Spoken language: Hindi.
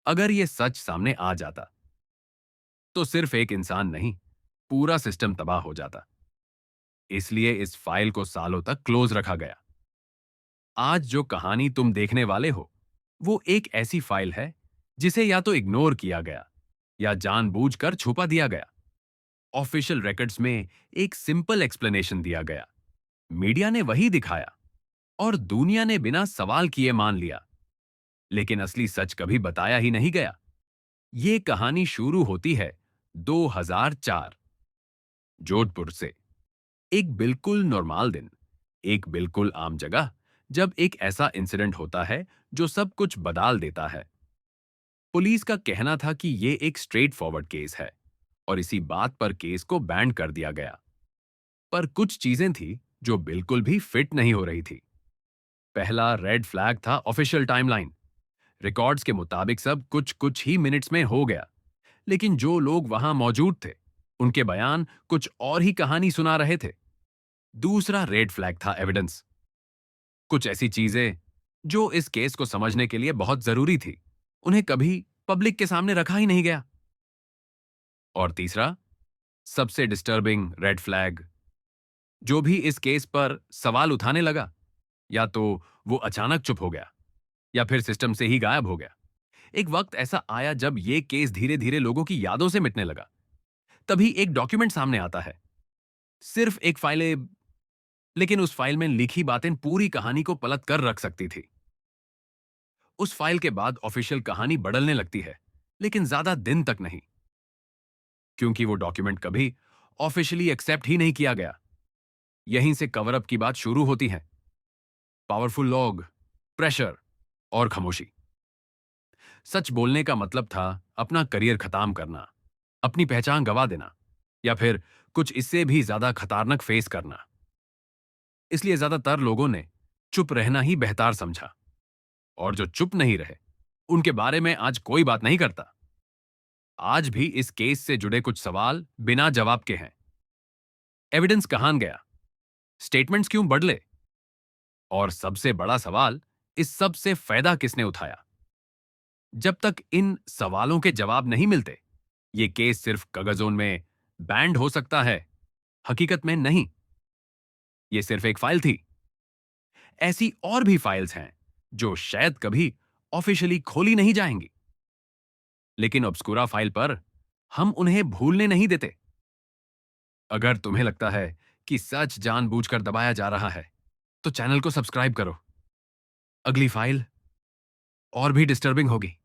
अगर ये सच सामने आ जाता तो सिर्फ एक इंसान नहीं, पूरा सिस्टम तबाह हो जाता। इसलिए इस फाइल को सालों तक क्लोज रखा गया। आज जो कहानी तुम देखने वाले हो, वो एक ऐसी फाइल है जिसे या तो इग्नोर किया गया या जानबूझकर छुपा दिया गया। ऑफिशियल रिकॉर्ड्स में एक सिंपल एक्सप्लेनेशन दिया गया, मीडिया ने वही दिखाया और दुनिया ने बिना सवाल किए मान लिया। लेकिन असली सच कभी बताया ही नहीं गया। ये कहानी शुरू होती है 2004 जोधपुर से। एक बिल्कुल नॉर्मल दिन, एक बिल्कुल आम जगह, जब एक ऐसा इंसिडेंट होता है जो सब कुछ बदल देता है। पुलिस का कहना था कि ये एक स्ट्रेट फॉरवर्ड केस है और इसी बात पर केस को बैंड कर दिया गया। पर कुछ चीजें थी जो बिल्कुल भी फिट नहीं हो रही थी। पहला रेड फ्लैग था ऑफिशियल टाइमलाइन। रिकॉर्ड्स के मुताबिक सब कुछ कुछ ही मिनट्स में हो गया, लेकिन जो लोग वहां मौजूद थे उनके बयान कुछ और ही कहानी सुना रहे थे। दूसरा रेड फ्लैग था एविडेंस। कुछ ऐसी चीजें जो इस केस को समझने के लिए बहुत जरूरी थी, उन्हें कभी पब्लिक के सामने रखा ही नहीं गया। और तीसरा, सबसे डिस्टर्बिंग रेड फ्लैग, जो भी इस केस पर सवाल उठाने लगा, या तो वो अचानक चुप हो गया या फिर सिस्टम से ही गायब हो गया। एक वक्त ऐसा आया जब ये केस धीरे धीरे लोगों की यादों से मिटने लगा। तभी एक डॉक्यूमेंट सामने आता है, सिर्फ एक फाइल, लेकिन उस फाइल में लिखी बातें पूरी कहानी को पलट कर रख सकती थी। उस फाइल के बाद ऑफिशियल कहानी बदलने लगती है, लेकिन ज्यादा दिन तक नहीं, क्योंकि वो डॉक्यूमेंट कभी ऑफिशियली एक्सेप्ट ही नहीं किया गया। यहीं से कवर अप की बात शुरू होती है। पावरफुल लोग, प्रेशर और खामोशी। सच बोलने का मतलब था अपना करियर खत्म करना, अपनी पहचान गंवा देना, या फिर कुछ इससे भी ज्यादा खतरनाक फेस करना। इसलिए ज्यादातर लोगों ने चुप रहना ही बेहतर समझा। और जो चुप नहीं रहे, उनके बारे में आज कोई बात नहीं करता। आज भी इस केस से जुड़े कुछ सवाल बिना जवाब के हैं। एविडेंस कहां गया? स्टेटमेंट्स क्यों बदले? और सबसे बड़ा सवाल, इस सब से फायदा किसने उठाया? जब तक इन सवालों के जवाब नहीं मिलते, ये केस सिर्फ कागजों में बैंड हो सकता है, हकीकत में नहीं। ये सिर्फ एक फाइल थी। ऐसी और भी फाइल्स हैं जो शायद कभी ऑफिशियली खोली नहीं जाएंगी, लेकिन ऑब्स्कुरा फाइल पर हम उन्हें भूलने नहीं देते। अगर तुम्हें लगता है कि सच जानबूझकर दबाया जा रहा है, तो चैनल को सब्सक्राइब करो। अगली फाइल और भी डिस्टर्बिंग होगी।